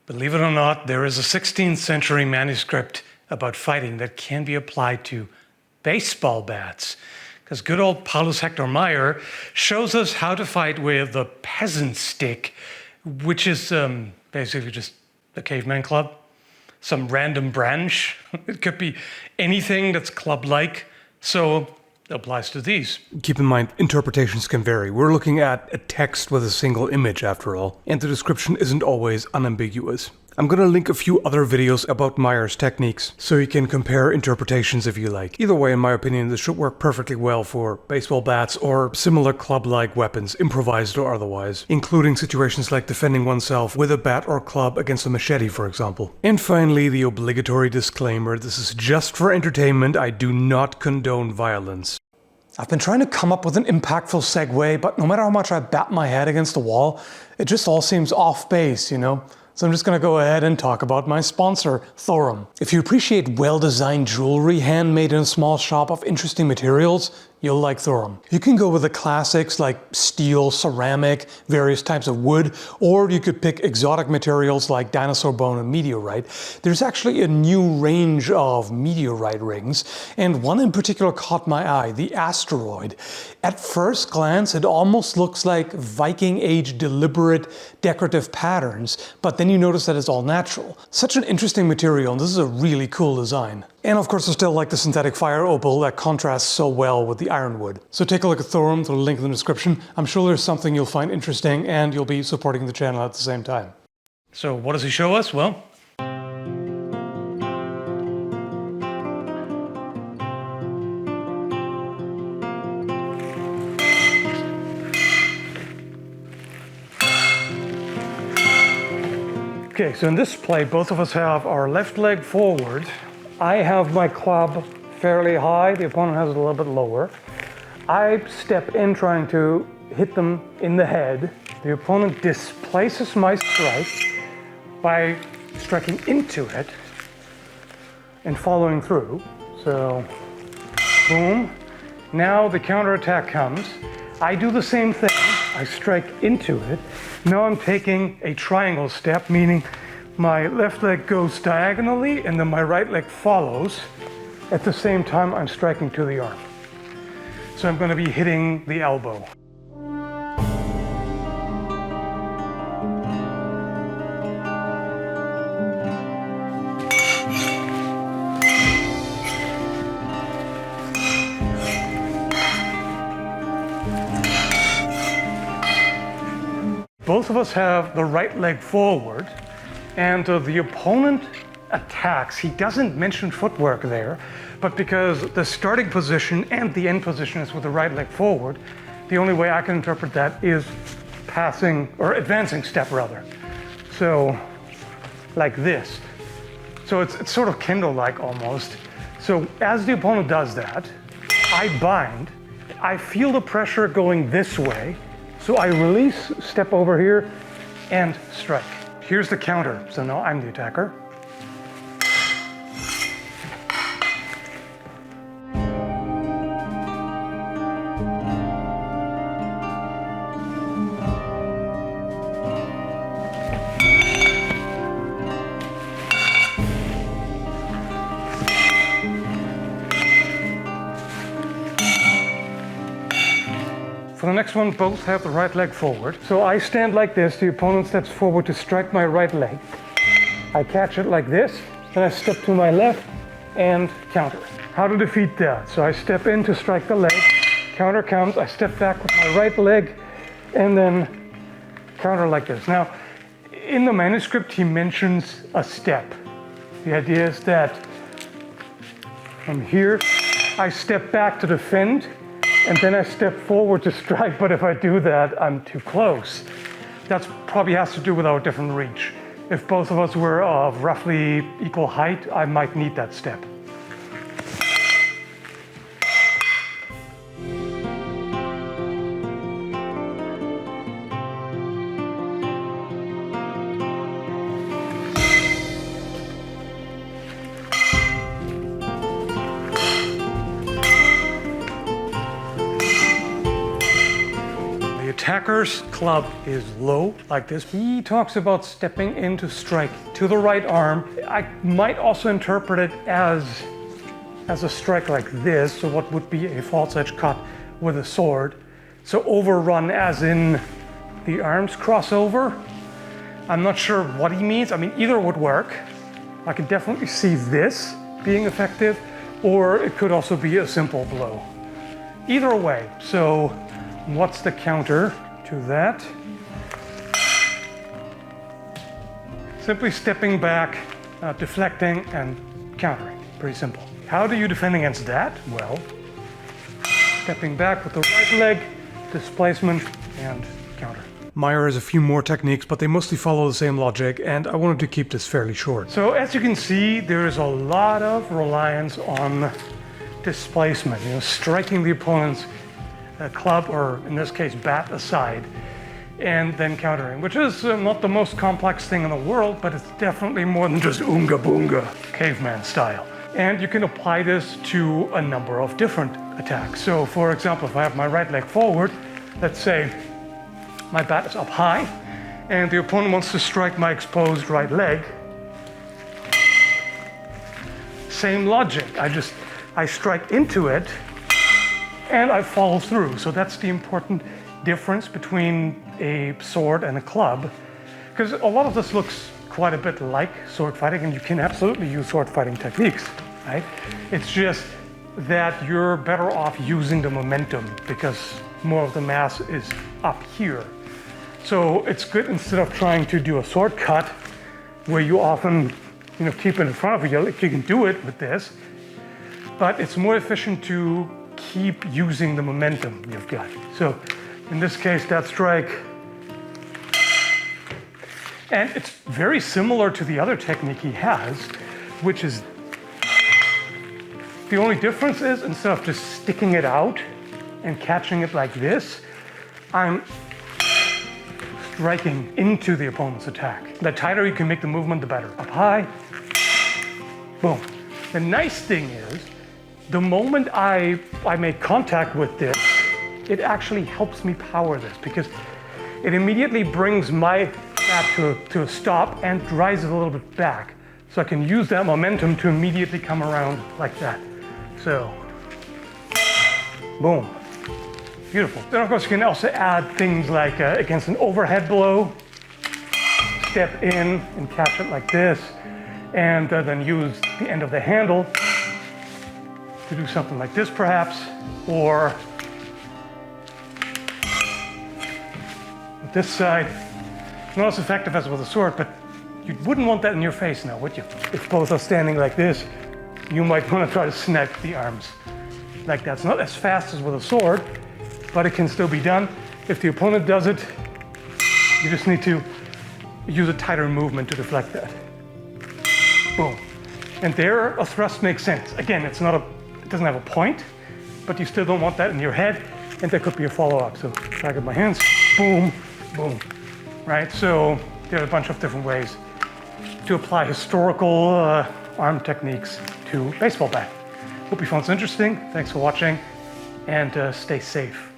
Believe it or not, there is a 16th century manuscript about fighting that can be applied to baseball bats. Because good old Paulus Hector Mair shows us how to fight with the peasant stick, which is basically just a caveman club, some random branch. It could be anything that's club-like. So it applies to these. Keep in mind, interpretations can vary. We're looking at a text with a single image after all, and the description isn't always unambiguous. I'm gonna link a few other videos about Mair's techniques, so you can compare interpretations if you like. Either way, in my opinion, this should work perfectly well for baseball bats or similar club-like weapons, improvised or otherwise, including situations like defending oneself with a bat or club against a machete, for example. And finally, the obligatory disclaimer: this is just for entertainment. I do not condone violence. I've been trying to come up with an impactful segue, but no matter how much I bat my head against the wall, it just all seems off base, you know? So I'm just gonna go ahead and talk about my sponsor, Thorum. If you appreciate well-designed jewelry handmade in a small shop of interesting materials, you'll like Thorum. You can go with the classics like steel, ceramic, various types of wood, or you could pick exotic materials like dinosaur bone and meteorite. There's actually a new range of meteorite rings, and one in particular caught my eye, the asteroid. At first glance, it almost looks like Viking Age deliberate decorative patterns, but then you notice that it's all natural. Such an interesting material, and this is a really cool design. And of course I still like the synthetic fire opal that contrasts so well with the ironwood. So take a look at Thorum through the link in the description. I'm sure there's something you'll find interesting, and you'll be supporting the channel at the same time. So what does he show us? Well, okay, so in this play, both of us have our left leg forward. I have my club fairly high, the opponent has it a little bit lower. I step in trying to hit them in the head. The opponent displaces my strike by striking into it and following through. So, boom. Now the counterattack comes. I do the same thing. I strike into it. Now I'm taking a triangle step, meaning my left leg goes diagonally and then my right leg follows. At the same time, I'm striking to the arm. So I'm going to be hitting the elbow. Both of us have the right leg forward, and the opponent attacks. He doesn't mention footwork there, but because the starting position and the end position is with the right leg forward, the only way I can interpret that is passing, or advancing step rather. So, like this. So it's sort of Kendo-like almost. So as the opponent does that, I bind, I feel the pressure going this way, so I release, step over here, and strike. Here's the counter, so now I'm the attacker. For the next one, both have the right leg forward. So I stand like this, the opponent steps forward to strike my right leg. I catch it like this, then I step to my left and counter. How to defeat that? So I step in to strike the leg, counter comes, I step back with my right leg, and then counter like this. Now, in the manuscript, he mentions a step. The idea is that from here, I step back to defend, and then I step forward to strike, but if I do that, I'm too close. That probably has to do with our different reach. If both of us were of roughly equal height, I might need that step. attacker's club is low, like this. He talks about stepping in to strike to the right arm. I might also interpret it as a strike like this, so what would be a false edge cut with a sword. So overrun as in the arms cross over. I'm not sure what he means. I mean, either would work. I could definitely see this being effective, or it could also be a simple blow. Either way, so what's the counter to that? Simply stepping back, deflecting, and countering. Pretty simple. How do you defend against that? Well, stepping back with the right leg, displacement, and counter. Mair has a few more techniques, but they mostly follow the same logic, and I wanted to keep this fairly short. So as you can see, there is a lot of reliance on displacement, striking the opponent's club, or in this case, bat aside, and then countering, which is not the most complex thing in the world, but it's definitely more than just oonga boonga, caveman style. And you can apply this to a number of different attacks. So for example, if I have my right leg forward, let's say my bat is up high, and the opponent wants to strike my exposed right leg. Same logic, I strike into it, and I follow through. So that's the important difference between a sword and a club, because a lot of this looks quite a bit like sword fighting, and you can absolutely use sword fighting techniques, right? It's just that you're better off using the momentum because more of the mass is up here. So it's good, instead of trying to do a sword cut where you often keep it in front of you. You can do it with this, but it's more efficient to keep using the momentum you've got. So in this case, that strike, and it's very similar to the other technique he has, which is, the only difference is, instead of just sticking it out and catching it like this, I'm striking into the opponent's attack. The tighter you can make the movement, the better. Up high, boom. The nice thing is, the moment I make contact with this, it actually helps me power this, because it immediately brings my bat to a stop and drives it a little bit back. So I can use that momentum to immediately come around like that. So, boom. Beautiful. Then of course you can also add things like against an overhead blow, step in and catch it like this, and then use the end of the handle to do something like this perhaps, or with this side. Not as effective as with a sword, but you wouldn't want that in your face now, would you? If both are standing like this, you might want to try to snap the arms like that. It's not as fast as with a sword, but it can still be done. If the opponent does it, you just need to use a tighter movement to deflect that. Boom. And there, a thrust makes sense. Again, it doesn't have a point, but you still don't want that in your head, and there could be a follow-up. So back of my hands, boom, boom, right? So there are a bunch of different ways to apply historical arm techniques to baseball bat. Hope you found this interesting. Thanks for watching, and stay safe.